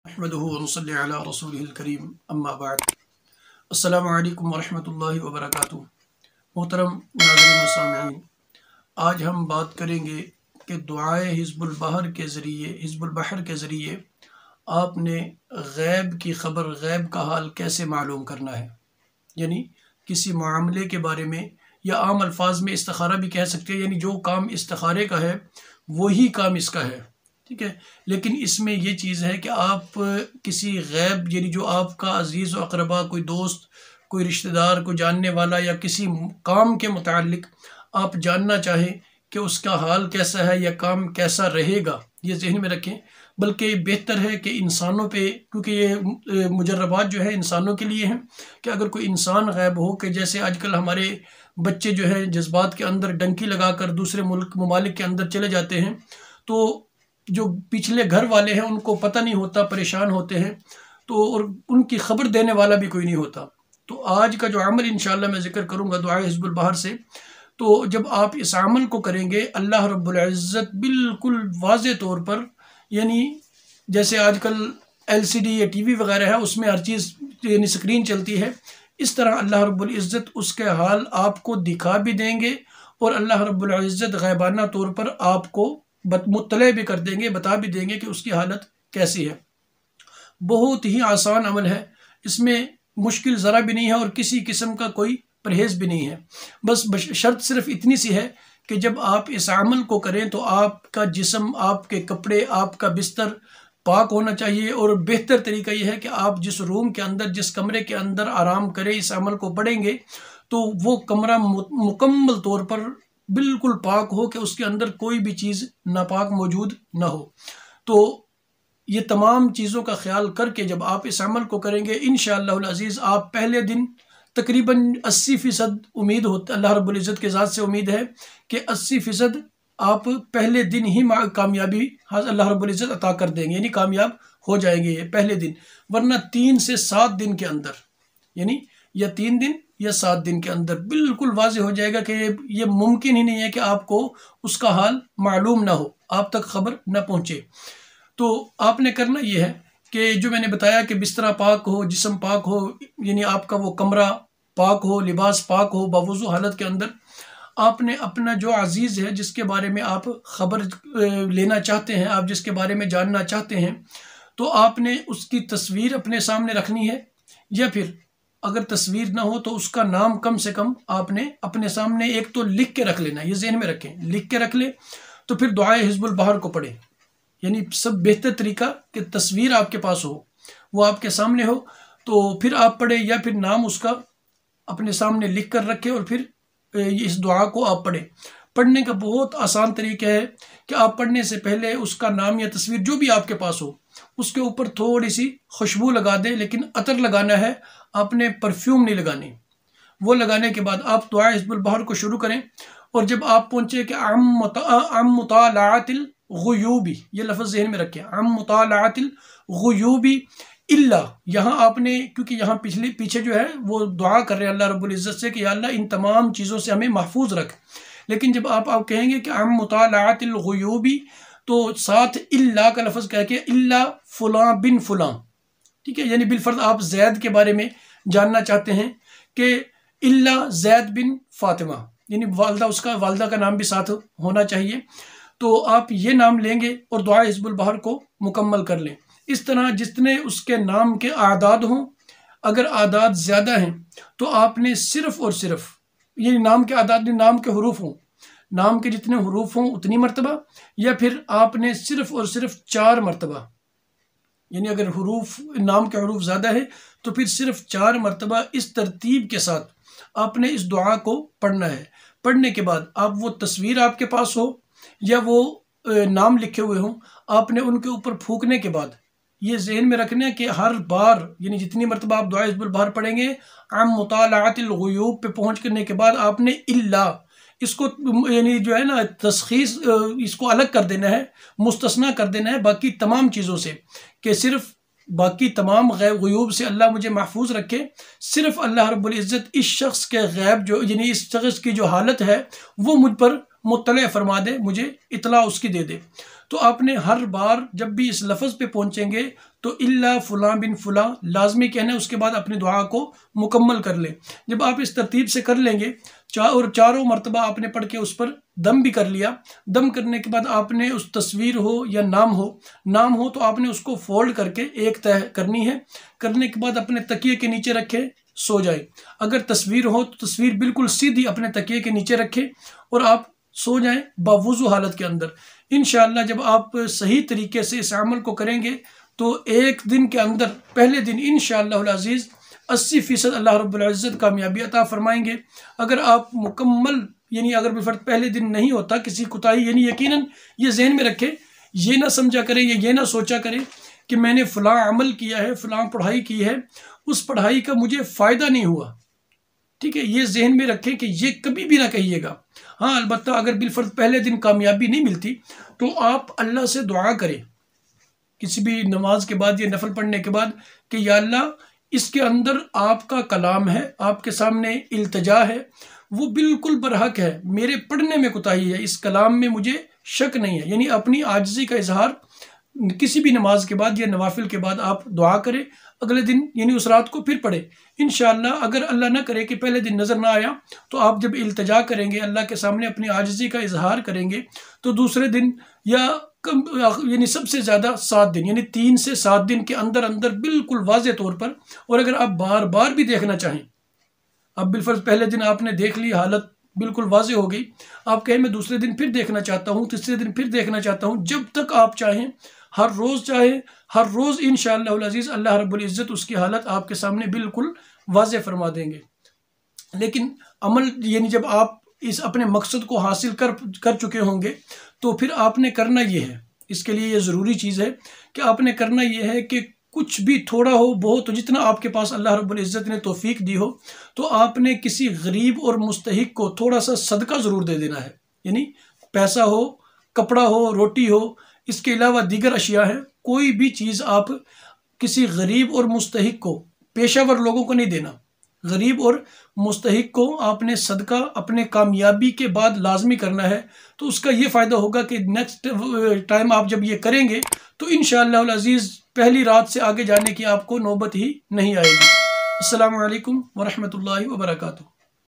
अहमदुहु व नसल्ली अला रसूलिहिल करीम अम्मा बाद। अस्सलामु अलैकुम व रहमतुल्लाहि व बरकातुहू। मोहतरम नाज़रीन व सामिईन, आज हम बात करेंगे कि दुआए हिज़्बुल बहर के ज़रिए आपने गैब की ख़बर, गैब का हाल कैसे मालूम करना है। यानी किसी मामले के बारे में, या आम अल्फाज में इस्तिखारा भी कह सकते हैं, यानी जो काम इस्तिखारे का है वही काम इसका है, ठीक है। लेकिन इसमें ये चीज़ है कि आप किसी गैब, यानी जो आपका अजीज़ व अक़रबा, कोई दोस्त, कोई रिश्तेदार, कोई जानने वाला, या किसी काम के मुताल्लिक़ आप जानना चाहें कि उसका हाल कैसा है या काम कैसा रहेगा, ये ज़हन में रखें। बल्कि बेहतर है कि इंसानों पे, क्योंकि ये मुजर्रबात जो है इंसानों के लिए हैं, कि अगर कोई इंसान गैब हो, कि जैसे आजकल हमारे बच्चे जो है जज्बात के अंदर डंकी लगाकर दूसरे ममालिक के अंदर चले जाते हैं, तो जो पिछले घर वाले हैं उनको पता नहीं होता, परेशान होते हैं, तो और उनकी ख़बर देने वाला भी कोई नहीं होता। तो आज का जो अमल इंशाअल्लाह मैं ज़िक्र करूँगा दुआए हिज़्बुल बहर से, तो जब आप इस अमल को करेंगे, अल्लाह रब्बुल इज़्ज़त बिल्कुल वाज़े तौर पर, यानी जैसे आजकल LCD या TV वगैरह है, उसमें हर चीज़ यानी स्क्रीन चलती है, इस तरह अल्लाह रब्बुल इज़्ज़त उसके हाल आपको दिखा भी देंगे, और अल्लाह रब्बुल इज़्ज़त गैबाना तौर पर आपको मुत्तले भी कर देंगे, बता भी देंगे कि उसकी हालत कैसी है। बहुत ही आसान अमल है, इसमें मुश्किल ज़रा भी नहीं है और किसी किस्म का कोई परहेज़ भी नहीं है। बस शर्त सिर्फ इतनी सी है कि जब आप इस अमल को करें तो आपका जिस्म, आपके कपड़े, आपका बिस्तर पाक होना चाहिए। और बेहतर तरीका यह है कि आप जिस रूम के अंदर, जिस कमरे के अंदर आराम करें, इस अमल को पढ़ेंगे, तो वो कमरा मुकम्मल तौर पर बिल्कुल पाक हो, कि उसके अंदर कोई भी चीज़ नापाक मौजूद ना हो। तो ये तमाम चीज़ों का ख्याल करके जब आप इस अमल को करेंगे, इंशाअल्लाहुल अज़ीज़ आप पहले दिन तकरीबन 80% उम्मीद होती, अल्लाह रब्बुल इज़्ज़त के ज़ात से उम्मीद है कि 80% आप पहले दिन ही कामयाबी अल्लाह रब्बुल इज़्ज़त अता कर देंगे, यानी कामयाब हो जाएंगे ये पहले दिन। वरना 3 से 7 दिन के अंदर, यानी या 3 दिन या 7 दिन के अंदर बिल्कुल वाज़ेह हो जाएगा कि ये मुमकिन ही नहीं है कि आपको उसका हाल मालूम ना हो, आप तक खबर ना पहुँचे। तो आपने करना ये है कि जो मैंने बताया कि बिस्तरा पाक हो, जिस्म पाक हो, यानी आपका वो कमरा पाक हो, लिबास पाक हो, बावुज़ू हालत के अंदर आपने अपना जो अजीज़ है, जिसके बारे में आप ख़बर लेना चाहते हैं, आप जिसके बारे में जानना चाहते हैं, तो आपने उसकी तस्वीर अपने सामने रखनी है, या फिर अगर तस्वीर ना हो तो उसका नाम कम से कम आपने अपने सामने एक तो लिख के रख लेना। ये ज़हन में रखें, लिख के रख ले, तो फिर दुआए हिज़्बुल बहर को पढ़े। यानी सब बेहतर तरीका कि तस्वीर आपके पास हो, वो आपके सामने हो, तो फिर आप पढ़े, या फिर नाम उसका अपने सामने लिख कर रखें और फिर इस दुआ को आप पढ़ें। पढ़ने का बहुत आसान तरीका है कि आप पढ़ने से पहले उसका नाम या तस्वीर जो भी आपके पास हो, उसके ऊपर थोड़ी सी खुशबू लगा दें, लेकिन अतर लगाना है, आपने परफ्यूम नहीं लगानी। वो लगाने के बाद आप दुआ हिज़्बुल बहर को शुरू करें, और जब आप पहुँचे कि अम मुतालातिल गुयूबी, ये लफ्ज़ ज़हन में रखें, अम मुतालातिल गुयूबी इल्ला, यहाँ आपने, क्योंकि यहाँ पीछे जो है वो दुआ कर रहे हैं अल्लाह रब्बुल इज़्ज़त से कि या अल्लाह इन तमाम चीज़ों से हमें महफूज रख। लेकिन जब आप कहेंगे कि अम मुतालातिल गुयूबी, तो साथ इल्ला का लफ्ज़ कह के, इल्ला फ़ुलां बिन फ़ुलां, ठीक है, यानी बिलफर्ज आप जैद के बारे में जानना चाहते हैं कि इल्ला जैद बिन फातिमा, यानी वालदा, उसका वालदा का नाम भी साथ होना चाहिए। तो आप ये नाम लेंगे और दुआ हिज़्बुल बहर को मुकम्मल कर लें। इस तरह जितने उसके नाम के आदाद हों, अगर आदाद ज़्यादा हैं तो आपने सिर्फ़ और सिर्फ, ये नाम के आदाद, नाम के हरूफ हों, नाम के जितने हरूफ हों उतनी मरतबा, या फिर आपने सिर्फ़ और सिर्फ 4 मरतबा, यानी अगर हरूफ, नाम के हरूफ ज़्यादा है तो फिर सिर्फ 4 मरतबा इस तरतीब के साथ आपने इस दुआ को पढ़ना है। पढ़ने के बाद आप वो तस्वीर आपके पास हो या वो नाम लिखे हुए हों, आपने उनके ऊपर फूकने के बाद ये ज़हन में रखना है कि हर बार, यानी जितनी मरतबा आप दुआ हिज़्बुल बहर पढ़ेंगे, अम मुतालातिल गुयूब पे पहुँच करने के बाद आपने इल्ला, इसको यानी जो है ना तशख़ीस, इसको अलग कर देना है, मुस्तस्ना कर देना है बाकी तमाम चीज़ों से, कि सिर्फ बाकी तमाम गैब गुयूब से अल्लाह मुझे महफूज रखे, सिर्फ अल्लाह रब्बुल इज़्ज़त इस शख्स के गैब, जो यानी इस शख्स की जो हालत है वो मुझ पर मुत्तला फरमा दे, मुझे इतला उसकी दे दे। तो आपने हर बार जब भी इस लफ्ज़ पे पहुँचेंगे तो इल्ला फ़ुलां बिन फ़ुलां लाजमी कहना है, उसके बाद अपनी दुआ को मुकम्मल कर लें। जब आप इस तरतीब से कर लेंगे और चारों मरतबा आपने पढ़ के उस पर दम भी कर लिया, दम करने के बाद आपने उस तस्वीर हो या नाम हो तो आपने उसको फोल्ड करके एक तह करनी है। करने के बाद अपने तकिए के नीचे रखे, सो जाए। अगर तस्वीर हो तो तस्वीर बिल्कुल सीधी अपने तकिए के नीचे रखे और आप सो जाएं बावुज़ू हालत के अंदर। इंशाअल्लाह जब आप सही तरीके से इस अमल को करेंगे तो एक दिन के अंदर, पहले दिन इंशाअल्लाह अज़ीज़ 80% अल्लाह रब्बुल इज़्ज़त कामयाबी अता फरमाएंगे। अगर आप मुकम्मल यानी अगर बिलफर्ज पहले दिन नहीं होता किसी कोताही, यानी यकीनन ये जहन में रखें, ये ना समझा करें, ये ना सोचा करें कि मैंने फ़लाँ अमल किया है, फ़लाँ पढ़ाई की है, उस पढ़ाई का मुझे फ़ायदा नहीं हुआ। ठीक है, ये जहन में रखें कि ये कभी भी ना कहिएगा। हाँ, अलबत्ता अगर बिलफर्ज पहले दिन कामयाबी नहीं मिलती तो आप अल्लाह से दुआ करें किसी भी नमाज के बाद या नफल पढ़ने के बाद कि या अल्लाह, इसके अंदर आपका कलाम है, आपके सामने इल्तिजा है, वो बिल्कुल बरहक है, मेरे पढ़ने में कोताही है, इस कलाम में मुझे शक नहीं है। यानी अपनी आजिज़ी का इजहार किसी भी नमाज के बाद या नवाफिल के बाद आप दुआ करें। अगले दिन यानी उस रात को फिर पढ़े। इंशाअल्लाह अगर अल्लाह ना करे कि पहले दिन नज़र ना आया तो आप जब इल्तिजा करेंगे, अल्लाह के सामने अपनी आजिज़ी का इजहार करेंगे, तो दूसरे दिन या यानी सबसे ज़्यादा 7 दिन, यानी 3 से 7 दिन के अंदर अंदर बिल्कुल वाज़े तौर पर। और अगर आप बार बार भी देखना चाहें, अब बिलफर्ज पहले दिन आपने देख ली, हालत बिल्कुल वाज़े हो गई, आप कहें मैं दूसरे दिन फिर देखना चाहता हूँ, तीसरे दिन फिर देखना चाहता हूँ, जब तक आप चाहें, हर रोज़ चाहे, हर रोज़ इंशाअल्लाह अज़ीज़ अल्लाह रब्बुल इज़्ज़त उसकी हालत आपके सामने बिल्कुल वाज़े फरमा देंगे। लेकिन अमल यानी जब आप इस अपने मकसद को हासिल कर चुके होंगे तो फिर आपने करना ये है, इसके लिए ये ज़रूरी चीज़ है कि आपने करना ये है कि कुछ भी थोड़ा हो बहुत, तो जितना आपके पास अल्लाह रब्बुल इज़्ज़त ने तौफीक दी हो, तो आपने किसी गरीब और मुस्तहिक को थोड़ा सा सदका ज़रूर दे देना है। यानी पैसा हो, कपड़ा हो, रोटी हो, इसके अलावा दीगर अशिया है, कोई भी चीज़ आप किसी गरीब और मुस्तहिक को, पेशावर लोगों को नहीं देना, गरीब और मुस्तहिक को आपने सदका अपने कामयाबी के बाद लाजमी करना है। तो उसका ये फ़ायदा होगा कि नेक्स्ट टाइम आप जब ये करेंगे तो इंशाअल्लाह अज़ीज़ पहली रात से आगे जाने की आपको नौबत ही नहीं आएगी। अस्सलामु अलैकुम वरहमतुल्लाहि वबरकातुहू।